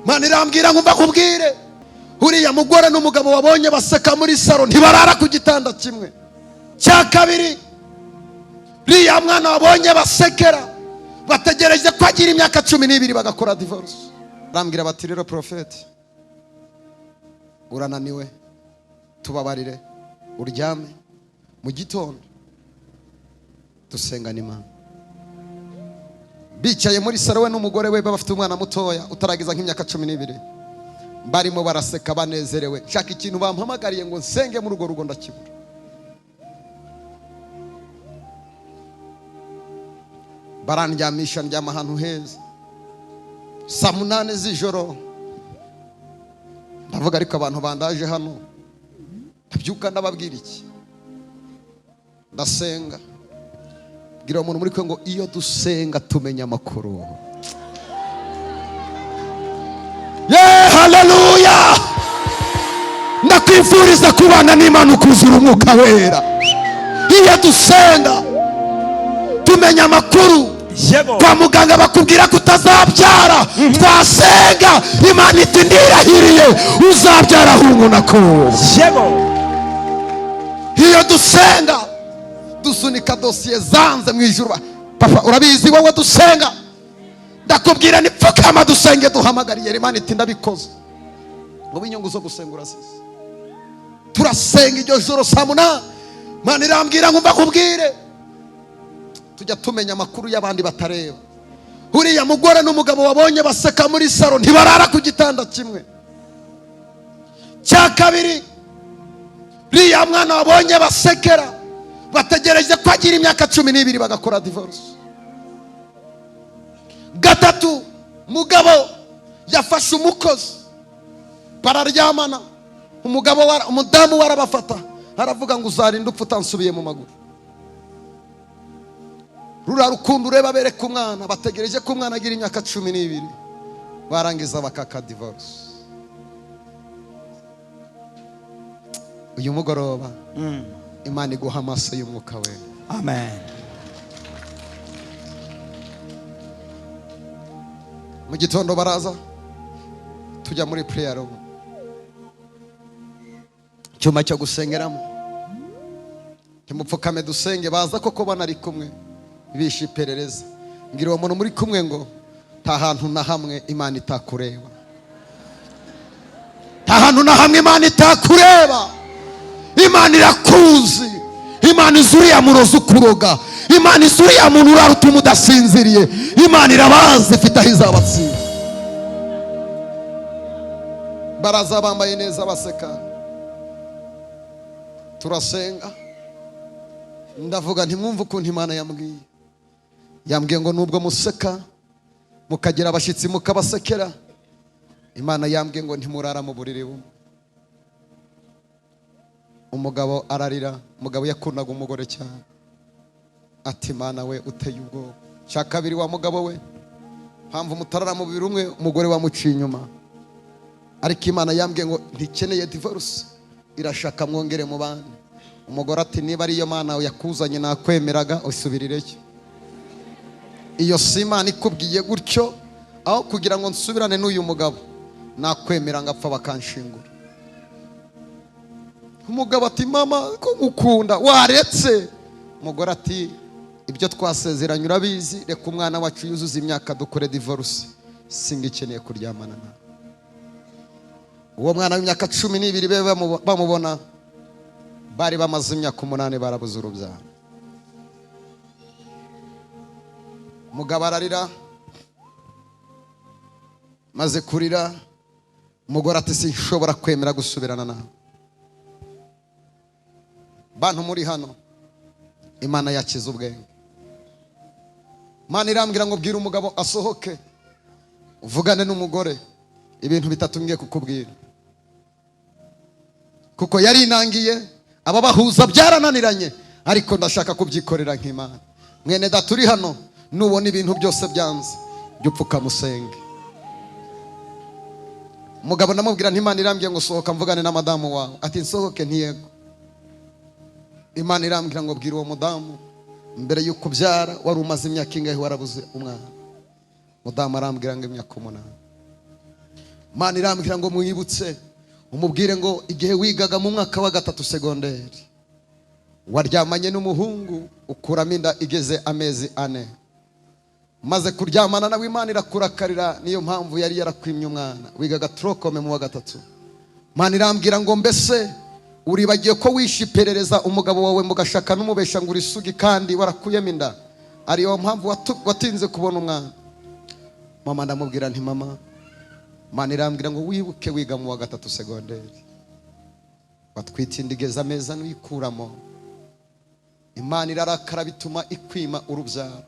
Mana irambwira ngo mbakubwire, uriya mugore n'umugabo wabonye baseka muri saro ntibarara ku gitanda kimwe. Cya kabiri, uriya mwana wabonye basekera bategereje ko agira imyaka 12 bagakora divorce. Arambwira bati rero prophet, urananiwe, tubabarire uryame, mu gitondo dusengana Imana. Bicaye muri saro we n'umugore we bafite umwana mutoya utaragiza nk'imyaka 12, barimo baraseka banezerewe. Shaka ikintu bampamagariye ngo nsenge muri urwo rugo ndakibura. Barandyamisha ndyama ahantu heza. Saa 8 z'ijoro ndavuga ariko abantu bandaje hano ndabyuka ndababwira iki? Ndasenga, bwira umuntu muri kwe ngo iyo dusenga tumenya amakuru. Haleluya! Ndakwifuriza kubana n'Imana ukuzura umwuka wera. Iyo dusenga tumenya amakuru. Kwa muganga bakubwira ko utazabyara, twasenga Imana iti ndirahiriye uzabyara hungu nako. Iyo dusenga dusunika dosiye zanze mu ijuru. Papa urabizi wowe dusenga, ndakubwira nipfukama dusenge duhamagariye Imana iti ndabikoze. Ngo inyungu zo gusenga urasize. Turasenga iryo joro saa 8. Mana irambwira ngo mbakubwire, tujya tumenya amakuru y'abandi batareba. Uriya mugore n'umugabo wabonye baseka muri saro ntibarara ku gitanda kimwe. Cya kabiri, uriya mwana wabonye basekera bategereje ko agira imyaka 12 bagakora divorce. Gatatu, mugabo yafashe umukozi bararyamana, umudamu warabafata aravuga ngo uzarinda upfa utansubiye mu maguru. Rura rukundo ureba bereka umwana, bategereje ko umwana agira imyaka 12 barangiza bakaka divorce. Uyu mugoroba Imana iguha amaso y'umwuka we. Amen. Mu gitondo baraza tujya muri prayer room, cyuma cyo gusengeramo. Timupfukame dusenge, baza koko banari kumwe bisha iperereza. Ngira uwo muntu muri kumwe ngo nta hantu na hamwe Imana itakureba. Nta hantu na hamwe Imana itakureba. Imana irakuzi. Imana izuriya murozi ukuroga. Imana izuriya muntu uraruta umudasinziriye. Imana irabazi ifite aho izabatsinda. Baraza bambaye neza baseka. Turasenga. Ndavuga ntimwumva ukuntu Imana yambwiye. Yambwiye ngo nubwo museka mukagira abashitsi mukabasekera, Imana yambwiye ngo ntimurara mu buriri bumwe. Umugabo ararira, umugabo yakundaga umugore cyane. Ati Mana we uteye ubwoba. Cya kabiri wa mugabo we, mpamvu mutarara mu buriri umwe, umugore wamuciye inyuma. Ariko Imana yambwiye ngo ntikeneye divorce, irashaka mwongere mu bandi. Umugore ati niba ari iyo Mana yakuzanye nakwemeraga usubirireyo. Iyo si Imana ikubwiye gutyo, aho kugira ngo nsubirane n'uyu mugabo nakwemera ngapfa bakanshingura. Umugabo ati mama ko ngukunda waretse. Umugore ati ibyo twasezeranye urabizi, reka umwana wacu yuzuza imyaka dukore divorce, singikeneye kuryamana nawe. Uwo mwana w'imyaka 12 be bamubona bari bamaze imyaka 8 barabuze urubyaro. Umugabo ararira, maze kurira umugore ati sinshobora kwemera gusubirana nawe. Bantu muri hano Imana yakiza ubwenge. Imana irambwira ngo bwira umugabo asohoke uvugane n'umugore ibintu bitatu ngiye kukubwira. Kuko yari inangiye aba bahuza byarananiranye, ariko ndashaka kubyikorera nk'Imana. Mwene data uri hano nubona ibintu byose byanze jya upfuka musenge. Umugabo namubwira nti Imana irambwira ngo sohoka mvugane na madamu wawe. Ati nsohoke ntiyego. Imana irambwira ngo bwira uwo mudamu mbere yuko byara wari umaze imyaka ingahe warabuze umwana. Mudamu arambwira ngo imyaka 8. Imana irambwira ngo mwibutse umubwire ngo igihe wigaga mu mwaka wa 3 segonderi waryamanye n'umuhungu ukuramo inda igeze amezi 4, maze kuryamana nawe Imana irakurakarira, niyo mpamvu yari yarakwimye umwana. Wigaga trokome mu wa 3. Imana irambwira ngo mbese uribagiye ko wishiperereza umugabo wawe mugashaka n'umubesha ngo urisugi kandi warakuyemo inda, ariyo mpamvu watinze kubona umwana. Mama ndamubwira nti mama, Imana irambwira ngo wibuke wiga mu wa 3 segonderi watwite indigeza ameza n'ikuramo. Imana irarakara bituma ikwima urubyaro.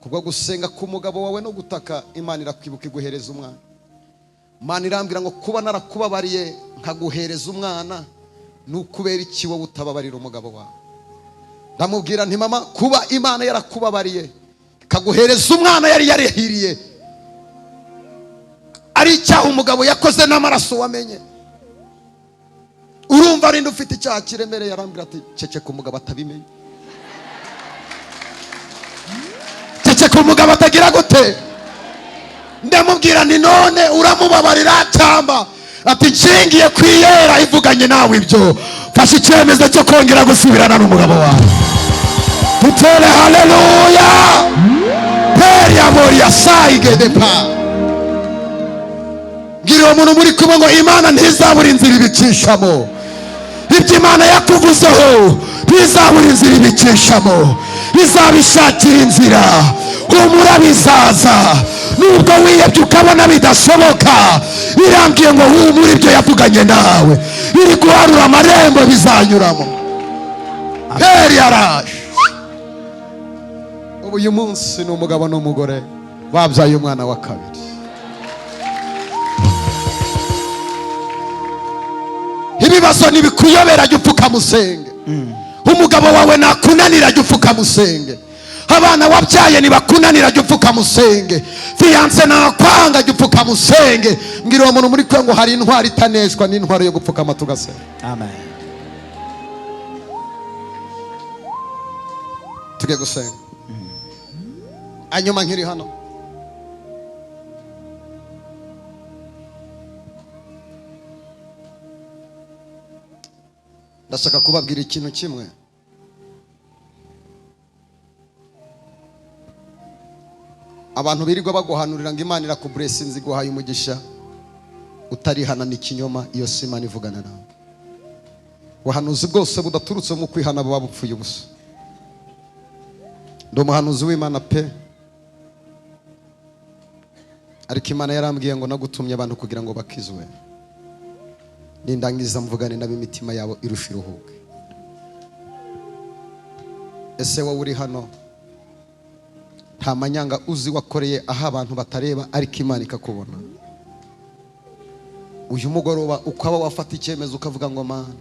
Kubwo gusenga k'umugabo wawe no gutaka, Imana irakwibuka iguhereza umwana. Imana irambwira ngo kuba narakubabariye nkaguhereza umwana n'ukubera iki wowe utababarira umugabo wawe. Ndamubwira nti mama, kuba Imana yarakubabariye kaguhereza umwana yari yarihiriye, ari icyaha umugabo yakoze n'amaraso wamenye. Urumva rinde ufite icyaha kiremereye. Arambwira ati ceceka umugabo atabimenye, ceceka umugabo atagira gute. Ndamubwira nti none uramubabarira cyamba? Ati nshingiye kwiyera ivuganye nawe ibyo, fasha icyemezo cyo kongera gusubirana n'umugabo wawe. Tutere haleluya. Peri amori ya saige de pa. Ngira umuntu muri kumwe ngo Imana ntizabura inzira ibicishamo. Ibyo Imana yakuvuzeho ntizabura inzira ibicishamo, izabishakira inzira. Humura bizaza, nubwo wiyebye ukabona bidashoboka, irambwiye ngo humura ibyo yavuganye nawe, iri guharura amarembo bizanyuramo. Peri yaraje. Uyu munsi ni umugabo n'umugore babyaye umwana wa 2. Ibibazo nibikuyobera jya upfuka musenge. Umugabo wawe nakunanira jya upfuka musenge. Abana wabyaye nibakunanira jya upfuka musenge. Fiance nakwanga jya upfuka musenge. Ngira uwo muntu muri kwe ngo hari intwari itaneshwa n'intwaro yo gupfukama tugasenga. Amen. Tuge gusenga. Anyuma nkiri hano, ndashaka kubabwira ikintu kimwe. Abantu birirwa baguhanurira ngo Imana irakuburesinze iguhaye umugisha, utarihana n'ikinyoma. Iyo si Imana ivugana nawe. Ubuhanuzi bwose budaturutse mu kwihana buba bupfuye ubusa. Ndi umuhanuzi w'Imana pe, ariko Imana yarambwiye ngo nagutumye abantu kugira ngo bakizwe. Nindangiza mvugane n'ab'imitima yabo irusha iruhuke. Ese wowe uri hano nta manyanga uzi wakoreye aho abantu batareba, ariko Imana ikakubona? Uyu mugoroba ukaba wafata icyemezo ukavuga ngo Mana,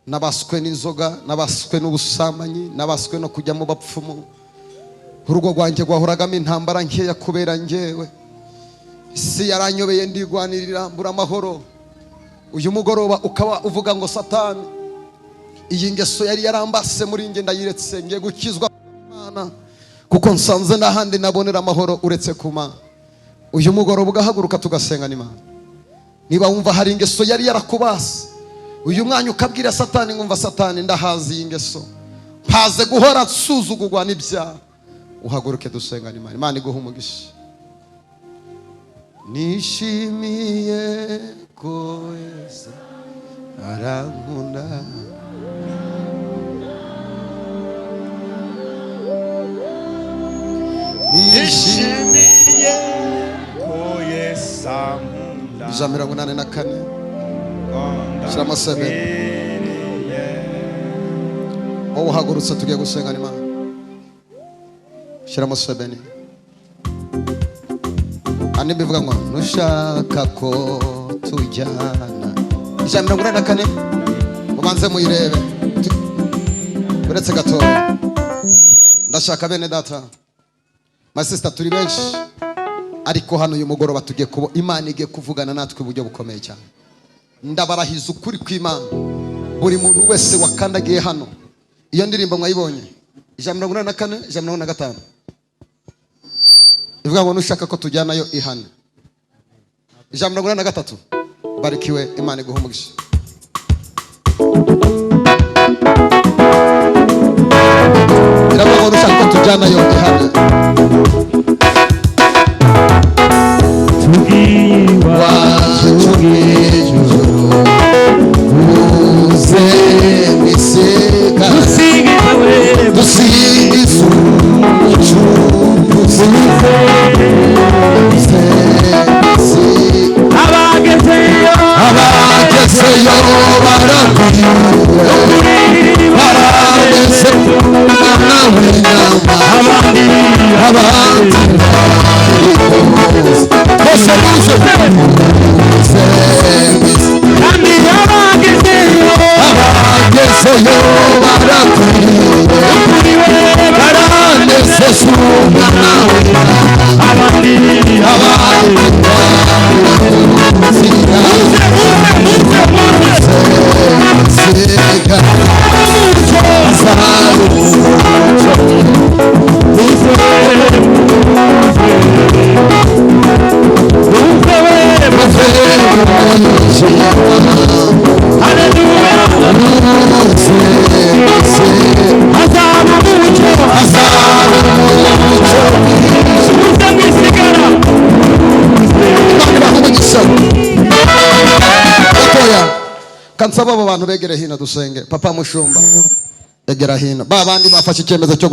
nabaswe n'inzoga, nabaswe n'ubusamanyi, nabaswe no kujya mu bapfumu, urugo rwanjye rwahoragamo intambara nkeya kubera njyewe, isi yaranyobeye ndigwanirira mbura amahoro. Uyu mugoroba ukaba uvuga ngo Satani, iyi ngeso yari yarambase muri nge ndayiretse, ngiye gukizwa Imana kuko nsanze n'ahandi nabonera amahoro uretse ku Mana. Uyu mugoroba ugahaguruka tugasenga n'Imana. Niba wumva hari ingeso yari yarakubase, uyu mwanya ukabwira Satani, ngumva Satani ndahazi iyi ngeso, mpaze guhora nsuzugurwa n'ibyaha. Uhaguruke dusenga n'Imana. Imana iguha umugisha. Nishimiye ko Yesu arankunda, nishimiye ko Yesu ankunda. 184 Shiramo 7. Wowe uhagurutse tugiye gusenga n'Imana. Shiramo 7. Andi bivuga ngo nushaka ko tujyana. 184 mubanze muyirebe uretse gatoya. Ndashaka bene data, my sister, turi benshi, ariko hano uyu mugoroba tugiye kubo Imana igiye kuvugana natwe uburyo bukomeye cyane. Ndabarahiza ukuri kw'Imana, buri muntu wese wakandagiye hano. Iyo ndirimbo mwayibonye 184 185 ivuga ngo nushaka ko tujyanayo ihane. ijana 143. Barikiwe, Imana iguhe umugisha. Iravuga ushaka tujyana yo ihana. Tugiwa tugijuru uze misega dusigizu abagezeyo barakwiye barageze nawe nyama abandi bose buje kandi abagezeyo barakwiye barageze nawe abandi kansaba abo bantu begere hino dusenge. Papa Mushumba egera hino, ba bandi bafashe icyemezo cyo